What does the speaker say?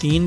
3